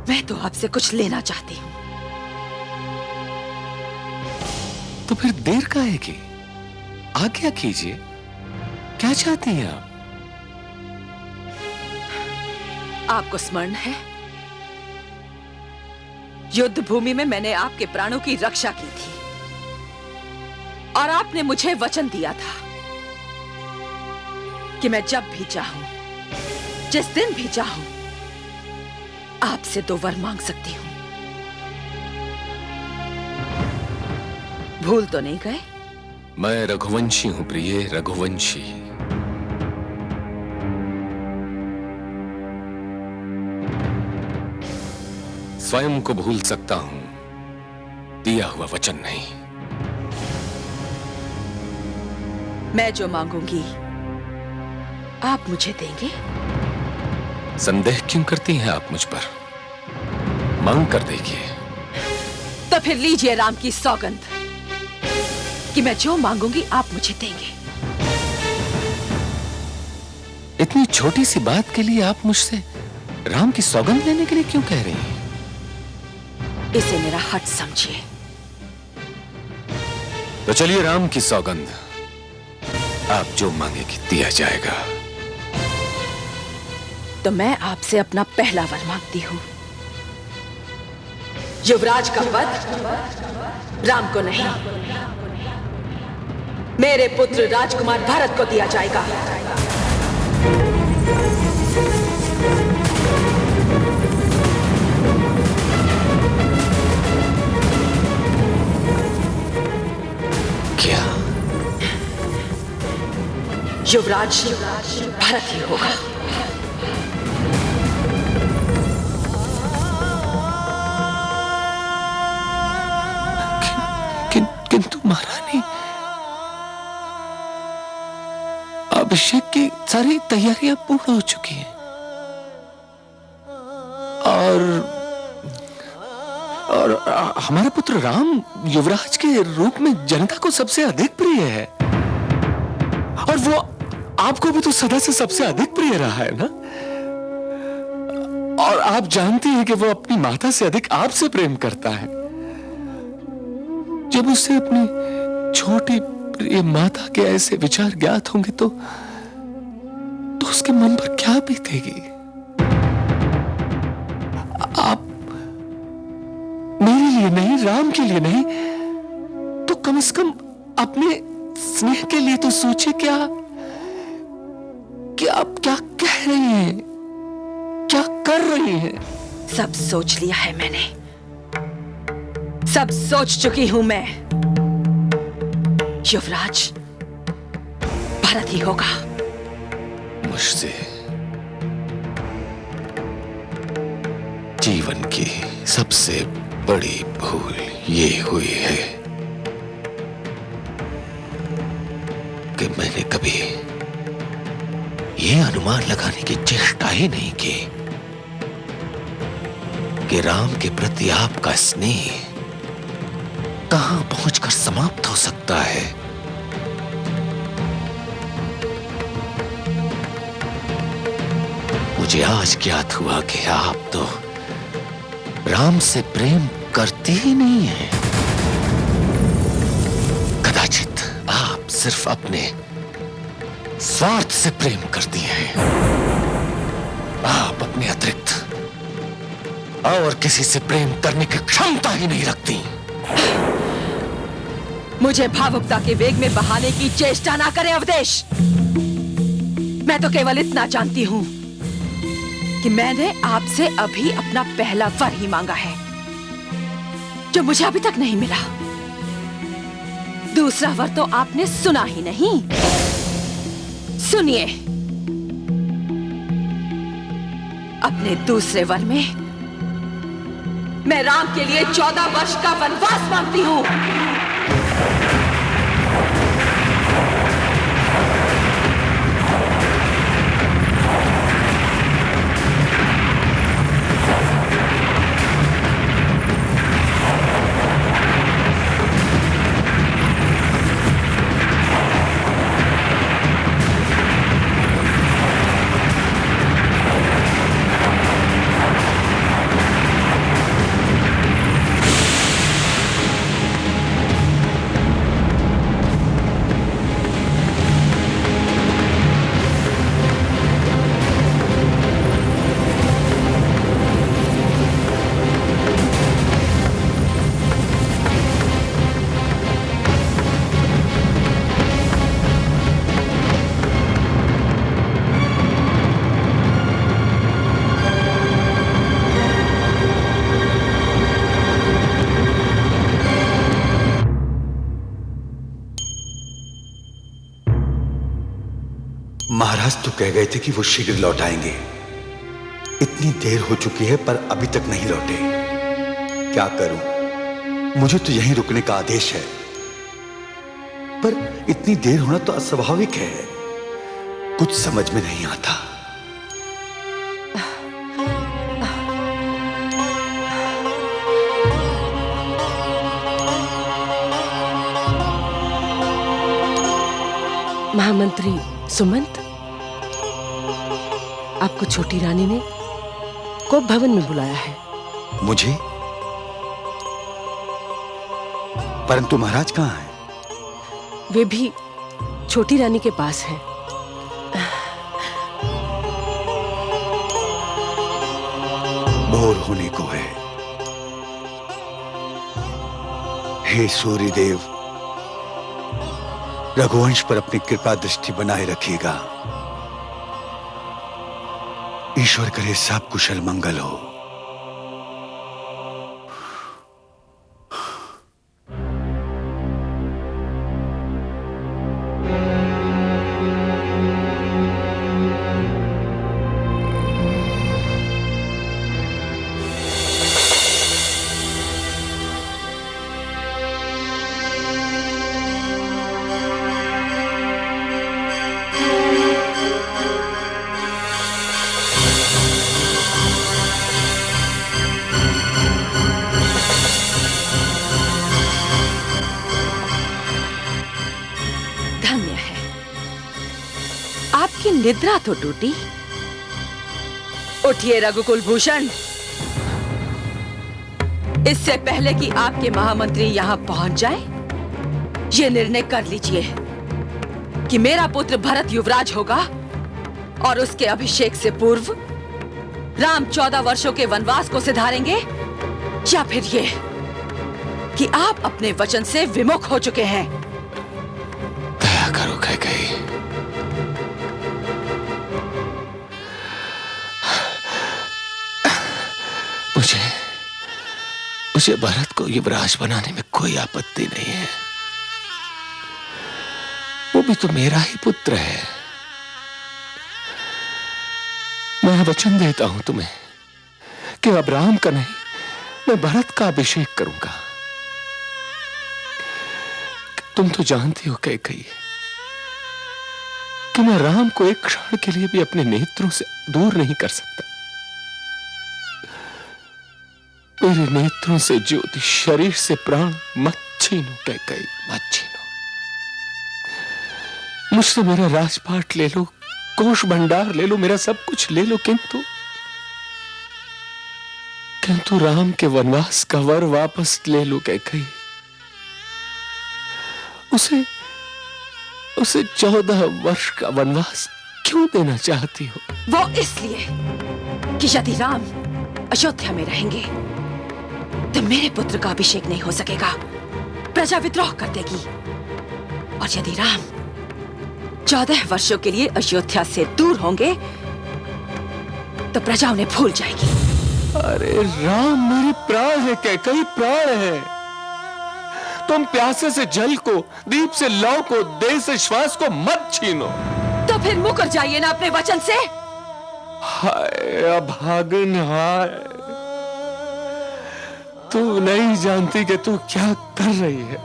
मैं तो आपसे कुछ लेना चाहती हूँ। तो फिर देर काहे की? आज्ञा कीजिए, क्या चाहती हैं आप? आपको स्मरण है, युद्ध भूमि में मैंने आपके प्राणों की रक्षा की थी और आपने मुझे वचन दिया था कि मैं जब भी चाहूं, जिस दिन भी चाहूं, आपसे 2 वर मांग सकती हूं। भूल तो नहीं गए? मैं रघुवंशी हूं प्रिय, रघुवंशी। स्वयं को भूल सकता हूं, दिया हुआ वचन नहीं। मैं जो मांगूंगी आप मुझे देंगे? संदेह क्यों करती हैं आप मुझ पर? मांग कर देखिए। तो फिर लीजिए राम की सौगंध कि मैं जो मांगूंगी आप मुझे देंगे। इतनी छोटी सी बात के लिए आप मुझसे राम की सौगंध लेने के लिए क्यों कह रही हैं? इसे मेरा हट समझिए। तो चलिए, राम की सौगंध, आप जो मांगेगी दिया जाएगा। तो मैं आपसे अपना पहला वर मांगती हूं। युवराज का पद राम को नहीं, मेरे पुत्र राजकुमार भरत को दिया जाएगा। क्या? युवराज भरत ही होगा। किंतु महारानी, अभिषेक की सारी तैयारियां पूर्ण हो चुकी हैं और हमारा पुत्र राम युवराज के रूप में जनता को सबसे अधिक प्रिय है, और वो आपको भी तो सदा से सबसे अधिक प्रिय रहा है ना? और आप जानती हैं कि वो अपनी माता से अधिक आपसे प्रेम करता है। जब उसे अपनी छोटी प्रिय माता के ऐसे विचार ज्ञात होंगे तो उसके मन पर क्या बीतेगी? आप मेरे लिए नहीं, राम के लिए नहीं, तो कम से कम अपने स्नेह के लिए तो सोचिए कि आप क्या कह रही हैं, क्या कर रही हैं? सब सोच लिया है मैंने, सब सोच चुकी हूं मैं। युवराज भरत ही होगा। मुझसे जीवन की सबसे बड़ी भूल ये हुई है कि मैंने कभी ये अनुमान लगाने की चेष्टा ही नहीं की कि राम के प्रति आपका स्नेह कहां पहुंचकर समाप्त हो सकता है। मुझे आज ज्ञात हुआ कि आप तो राम से प्रेम करती ही नहीं है। कदाचित आप सिर्फ अपने स्वार्थ से प्रेम करती हैं। आप अपने अतिरिक्त और किसी से प्रेम करने की क्षमता ही नहीं रखती। मुझे भावुकता के वेग में बहाने की चेष्टा ना करें अवधेश। मैं तो केवल इतना जानती हूं कि मैंने आपसे अभी अपना पहला वर ही मांगा है, जो मुझे अभी तक नहीं मिला। दूसरा वर तो आपने सुना ही नहीं। सुनिए, अपने दूसरे वर में मैं राम के लिए 14 वर्ष का वनवास मांगती हूं। तो कह गए थे कि वो शीघ्र लौट आएंगे। इतनी देर हो चुकी है पर अभी तक नहीं लौटे। क्या करूं? मुझे तो यहीं रुकने का आदेश है, पर इतनी देर होना तो अस्वाभाविक है। कुछ समझ में नहीं आता। महामंत्री सुमंत, आपको छोटी रानी ने कोप भवन में बुलाया है। मुझे? परंतु महाराज कहाँ हैं? वे भी छोटी रानी के पास हैं। भोर होने को है। हे सूर्यदेव, रघुवंश पर अपनी कृपा दृष्टि बनाए रखिएगा। ईश्वर करे सब कुशल मंगल हो। आपकी निद्रा तो टूटी। उठिए रघुकुल भूषण। इससे पहले कि आपके महामंत्री यहां पहुंच जाए, ये निर्णय कर लीजिए कि मेरा पुत्र भरत युवराज होगा और उसके अभिषेक से पूर्व राम 14 वर्षों के वनवास को सिधारेंगे, या फिर ये कि आप अपने वचन से विमुख हो चुके हैं। दया करो कैकेयी। मुझे भरत को युवराज बनाने में कोई आपत्ति नहीं है। वो भी तो मेरा ही पुत्र है। मैं वचन देता हूं तुम्हें कि अब राम का नहीं, मैं भरत का अभिषेक करूंगा। तुम तो जानती हो कैकेयी कि मैं राम को एक क्षण के लिए भी अपने नेत्रों से दूर नहीं कर सकता। मेरे नेत्रों से ज्योति, शरीर से प्राण मत छीनो कैकेयी, मत छीनो। मुझसे मेरा राजपाट ले लो, कोष भंडार ले लो, मेरा सब कुछ ले लो, किंतु राम के वनवास का वर वापस ले लो कैकेयी। उसे 14 वर्ष का वनवास क्यों देना चाहती हो? वो इसलिए कि यदि राम अयोध्या में रहेंगे तो मेरे पुत्र का अभिषेक नहीं हो सकेगा, प्रजा विद्रोह कर देगी। और यदि राम 14 वर्षों के लिए अयोध्या से दूर होंगे तो प्रजा उन्हें भूल जाएगी। अरे राम मेरे प्राण है कैकेयी, प्राण है। तुम प्यासे से जल को, दीप से लौ को, देह से श्वास को मत छीनो। तो फिर मुकर जाइए ना अपने वचन से। हाय अभागन, हाय। तू नहीं जानती कि तू क्या कर रही है।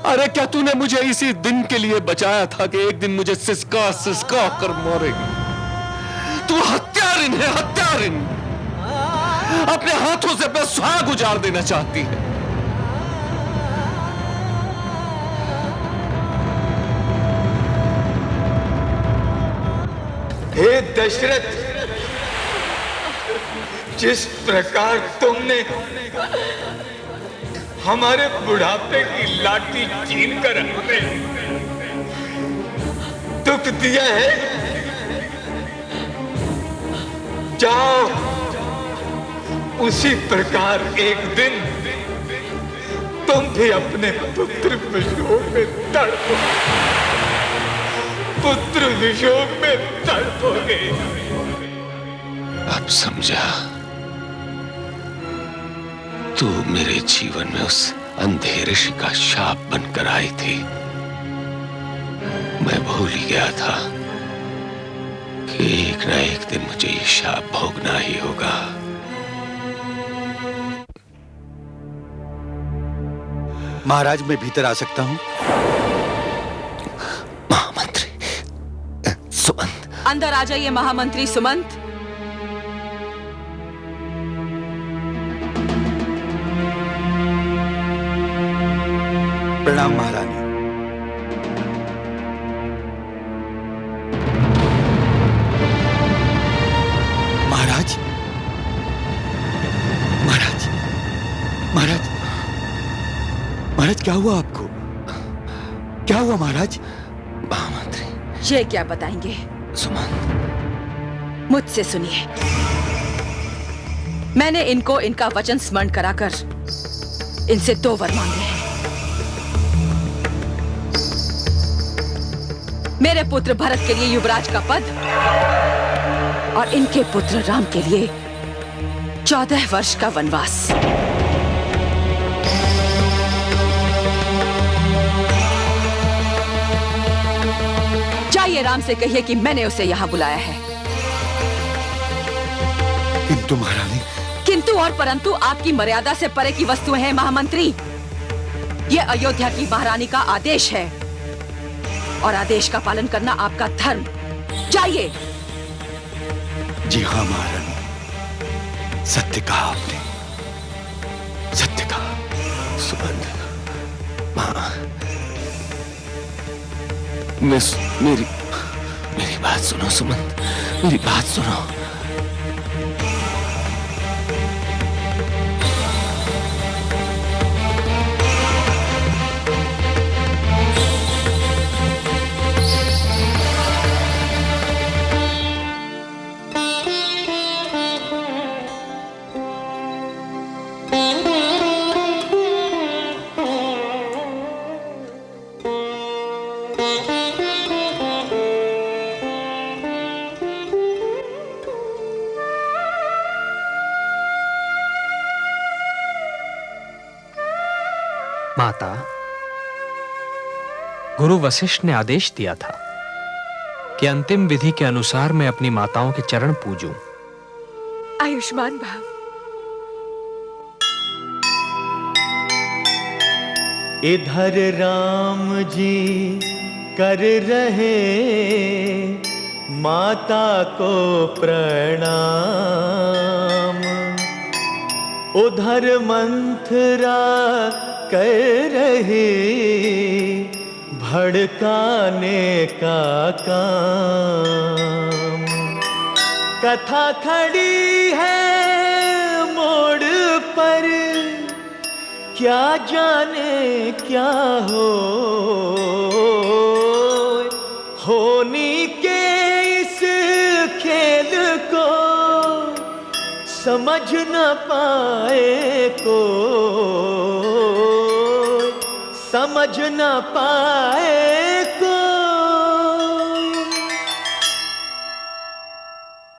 अरे क्या तूने मुझे इसी दिन के लिए बचाया था कि एक दिन मुझे सिसका सिसका कर मारेगी? तू हत्यारिन है, हत्यारिन। अपने हाथों से अपना सुहाग उजाड़ देना चाहती है। हे दशरथ, जिस प्रकार तुमने हमारे बुढ़ापे की लाठी छीन कर हमें दुख दिया है, जाओ उसी प्रकार एक दिन तुम भी अपने पुत्र वियोग में तड़पो, पुत्र वियोग में तड़पोगे। अब समझा, तू मेरे जीवन में उस अंधे ऋषि का शाप बनकर आई थी। मैं भूल ही गया था एक ना एक दिन मुझे ये शाप भोगना ही होगा। महाराज, मैं भीतर आ सकता हूं? महामंत्री सुमंत। अंदर आ जाइए महामंत्री सुमंत। प्रणाम महारानी। महाराज, महाराज, महाराज, महाराज, क्या हुआ आपको? क्या हुआ महाराज? महामंत्री, ये क्या बताएंगे? सुमंत, मुझसे सुनिए। मैंने इनको इनका वचन स्मरण कराकर इनसे 2 वर मांगे हैं। मेरे पुत्र भरत के लिए युवराज का पद और इनके पुत्र राम के लिए 14 वर्ष का वनवास। जाइए राम से कहिए कि मैंने उसे यहां बुलाया है। किंतु महारानी। किंतु और परंतु आपकी मर्यादा से परे की वस्तुएं हैं महामंत्री। यह अयोध्या की महारानी का आदेश है और आदेश का पालन करना आपका धर्म। जाइए। जी हाँ महारानी, सत्य कहा आपने, सत्य कहा। सुमंत, मां, मेरी बात सुनो सुमंत, मेरी बात सुनो। माता, गुरु वशिष्ठ ने आदेश दिया था कि अंतिम विधि के अनुसार मैं अपनी माताओं के चरण पूजूं। आयुष्मान भव। इधर राम जी कर रहे माता को प्रणाम, उधर मंथरा कर रही भड़काने का काम। कथा खड़ी है मोड़ पर, क्या जाने क्या हो, होनी के इस खेल को समझ न पाए को, समझ न पाए